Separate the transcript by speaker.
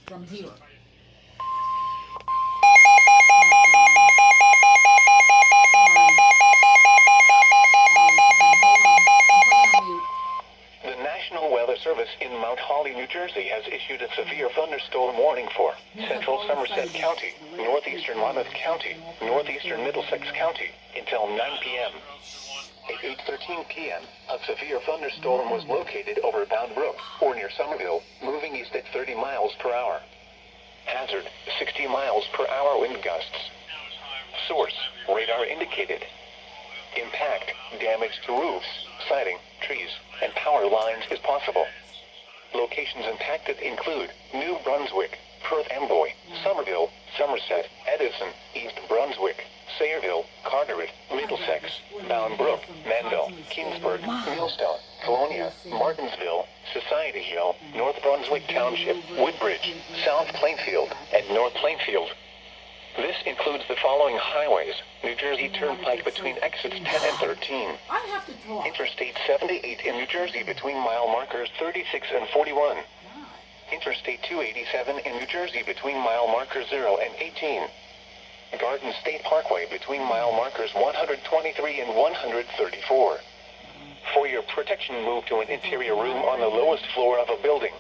Speaker 1: from here.
Speaker 2: The National Weather Service in Mount Holly, New Jersey has issued a severe thunderstorm warning for central Somerset County, northeastern Monmouth County, northeastern Middlesex County until 9 p.m. At 8:13 p.m., a severe thunderstorm was located over Bound Brook, or near Somerville, moving east at 30 miles per hour. Hazard, 60 miles per hour wind gusts. Source, radar indicated. Impact, damage to roofs, siding, trees, and power lines is possible. Locations impacted include New Brunswick, Perth Amboy, Somerville, Somerset, Edison, East Brunswick, Sayreville, Carteret, Middlesex, Bound Brook, Manville, Kingsburg, Millstone, Colonia, Martinsville, Society Hill, North Brunswick Township, Woodbridge, South Plainfield, and North Plainfield. This includes the following highways: New Jersey Turnpike between exits 10 and 13.
Speaker 1: I have to talk.
Speaker 2: Interstate 78 in New Jersey between mile markers 36 and 41. Interstate 287 in New Jersey between mile markers 0 and 18. Garden State Parkway between mile markers 123 and 134. For your protection, move to an interior room on the lowest floor of a building.